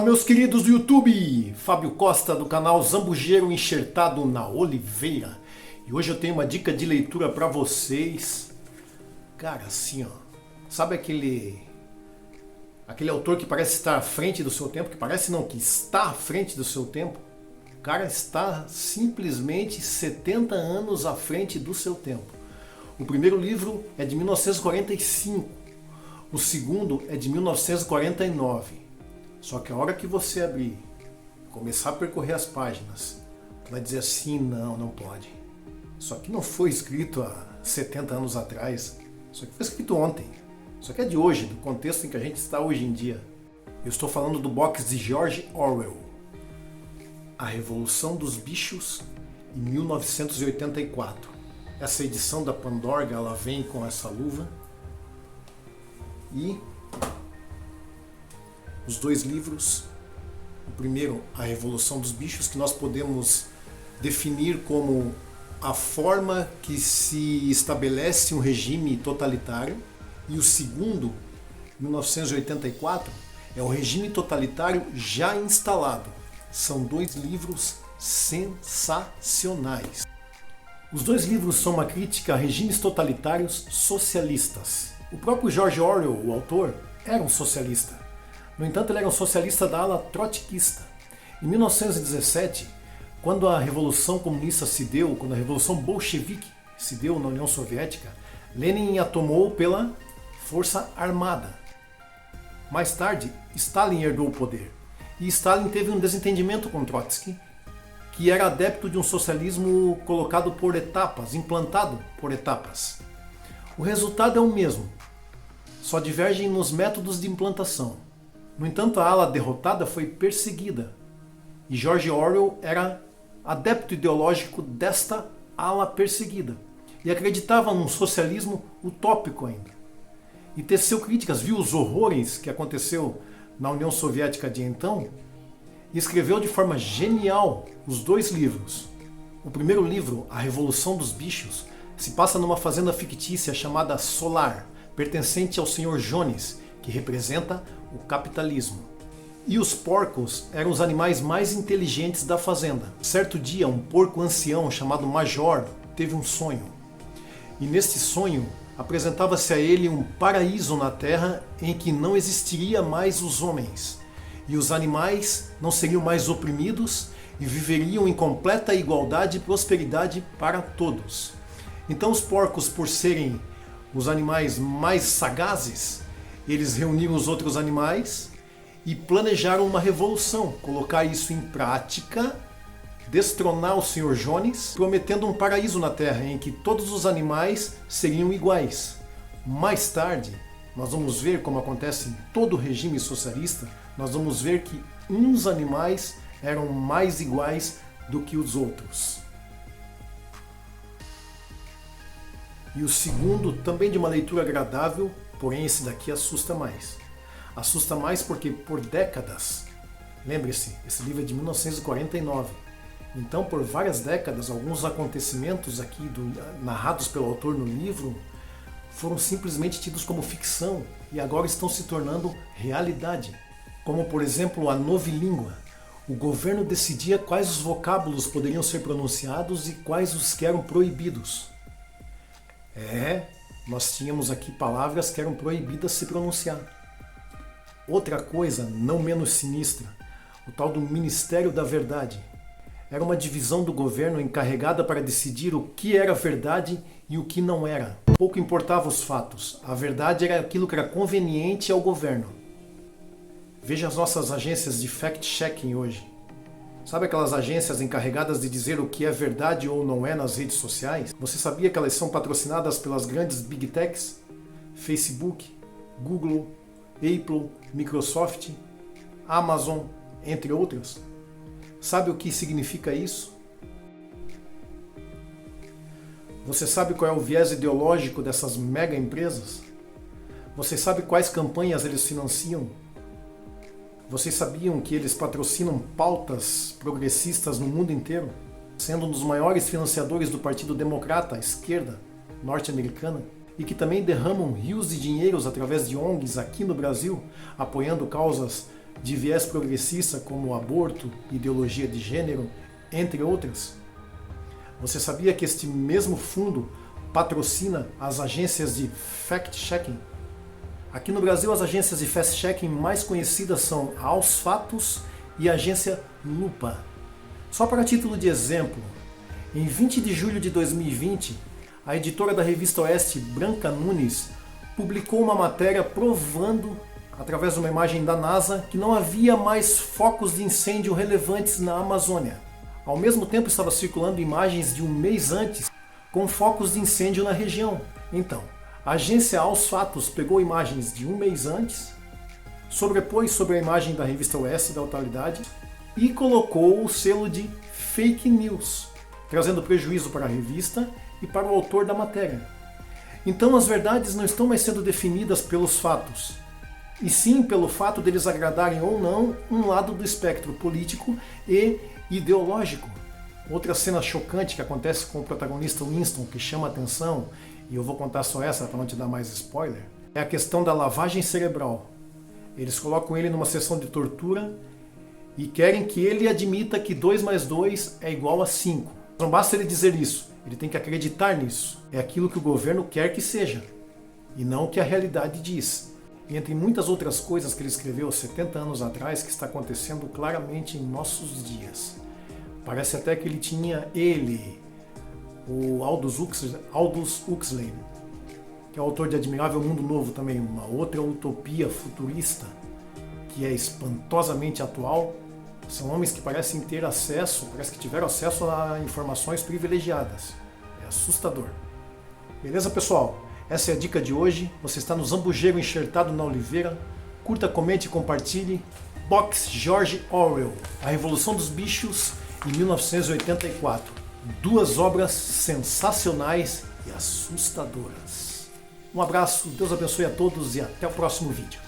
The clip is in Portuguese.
Meus queridos do YouTube, Fábio Costa do canal Zambujeiro enxertado na Oliveira. E hoje eu tenho uma dica de leitura para vocês. Cara, assim ó, sabe aquele autor que parece estar à frente do seu tempo, que parece não, que está à frente do seu tempo? O cara está simplesmente 70 anos à frente do seu tempo. O primeiro livro é de 1945, o segundo é de 1949. Só que a hora que você abrir, começar a percorrer as páginas, vai dizer assim, não pode. Isso aqui não foi escrito há 70 anos atrás, isso aqui foi escrito ontem. Isso aqui é de hoje, do contexto em que a gente está hoje em dia. Eu estou falando do box de George Orwell, A Revolução dos Bichos, em 1984. Essa edição da Pandorga, ela vem com essa luva. E os dois livros, o primeiro, A Revolução dos Bichos, que nós podemos definir como a forma que se estabelece um regime totalitário, e o segundo, 1984, é o regime totalitário já instalado. São dois livros sensacionais. Os dois livros são uma crítica a regimes totalitários socialistas. O próprio George Orwell, o autor, era um socialista. No entanto, ele era um socialista da ala trotskista. Em 1917, quando a Revolução Comunista se deu, quando a Revolução Bolchevique se deu na União Soviética, Lenin a tomou pela força armada. Mais tarde, Stalin herdou o poder. E Stalin teve um desentendimento com Trotsky, que era adepto de um socialismo colocado por etapas, implantado por etapas. O resultado é o mesmo, só divergem nos métodos de implantação. No entanto, a ala derrotada foi perseguida, e George Orwell era adepto ideológico desta ala perseguida, e acreditava num socialismo utópico ainda. E teceu críticas, viu os horrores que aconteceu na União Soviética de então, e escreveu de forma genial os dois livros. O primeiro livro, A Revolução dos Bichos, se passa numa fazenda fictícia chamada Solar, pertencente ao Sr. Jones, que representa o capitalismo. E os porcos eram os animais mais inteligentes da fazenda. Certo dia, um porco ancião chamado Major teve um sonho. E neste sonho, apresentava-se a ele um paraíso na terra em que não existiria mais os homens. E os animais não seriam mais oprimidos e viveriam em completa igualdade e prosperidade para todos. Então os porcos, por serem os animais mais sagazes, eles reuniram os outros animais e planejaram uma revolução, colocar isso em prática, destronar o Sr. Jones, prometendo um paraíso na Terra em que todos os animais seriam iguais. Mais tarde, nós vamos ver, como acontece em todo regime socialista, nós vamos ver que uns animais eram mais iguais do que os outros. E o segundo, também de uma leitura agradável, porém esse daqui assusta mais. Assusta mais porque por décadas, lembre-se, esse livro é de 1949, então por várias décadas, alguns acontecimentos aqui narrados pelo autor no livro foram simplesmente tidos como ficção e agora estão se tornando realidade. Como por exemplo a novilíngua. O governo decidia quais os vocábulos poderiam ser pronunciados e quais os que eram proibidos. Nós tínhamos aqui palavras que eram proibidas de se pronunciar. Outra coisa, não menos sinistra, o tal do Ministério da Verdade. Era uma divisão do governo encarregada para decidir o que era verdade e o que não era. Pouco importava os fatos, a verdade era aquilo que era conveniente ao governo. Veja as nossas agências de fact-checking hoje. Sabe aquelas agências encarregadas de dizer o que é verdade ou não é nas redes sociais? Você sabia que elas são patrocinadas pelas grandes Big Techs? Facebook, Google, Apple, Microsoft, Amazon, entre outras? Sabe o que significa isso? Você sabe qual é o viés ideológico dessas mega empresas? Você sabe quais campanhas eles financiam? Vocês sabiam que eles patrocinam pautas progressistas no mundo inteiro? Sendo um dos maiores financiadores do Partido Democrata, a esquerda norte-americana? E que também derramam rios de dinheiros através de ONGs aqui no Brasil, apoiando causas de viés progressista como o aborto, ideologia de gênero, entre outras? Você sabia que este mesmo fundo patrocina as agências de fact-checking? Aqui no Brasil, as agências de fact-checking mais conhecidas são a Aos Fatos e a agência Lupa. Só para título de exemplo, em 20 de julho de 2020, a editora da revista Oeste, Branca Nunes, publicou uma matéria provando, através de uma imagem da NASA, que não havia mais focos de incêndio relevantes na Amazônia. Ao mesmo tempo, estava circulando imagens de um mês antes com focos de incêndio na região. Então, a agência Aos Fatos pegou imagens de um mês antes, sobrepôs sobre a imagem da revista Oeste da atualidade e colocou o selo de fake news, trazendo prejuízo para a revista e para o autor da matéria. Então as verdades não estão mais sendo definidas pelos fatos, e sim pelo fato deles agradarem ou não um lado do espectro político e ideológico. Outra cena chocante que acontece com o protagonista Winston, que chama a atenção, e eu vou contar só essa para não te dar mais spoiler, é a questão da lavagem cerebral. Eles colocam ele numa sessão de tortura e querem que ele admita que 2 mais 2 é igual a 5. Não basta ele dizer isso, ele tem que acreditar nisso. É aquilo que o governo quer que seja, e não o que a realidade diz. E entre muitas outras coisas que ele escreveu 70 anos atrás, que está acontecendo claramente em nossos dias. Parece até que o Aldous Huxley, que é o autor de Admirável Mundo Novo também, uma outra utopia futurista que é espantosamente atual. São homens que parecem ter acesso, parece que tiveram acesso a informações privilegiadas. É assustador. Beleza, pessoal? Essa é a dica de hoje. Você está no Zambujeiro enxertado na oliveira. Curta, comente e compartilhe. Box George Orwell, A Revolução dos Bichos, em 1984. 2 obras sensacionais e assustadoras. Um abraço, Deus abençoe a todos e até o próximo vídeo.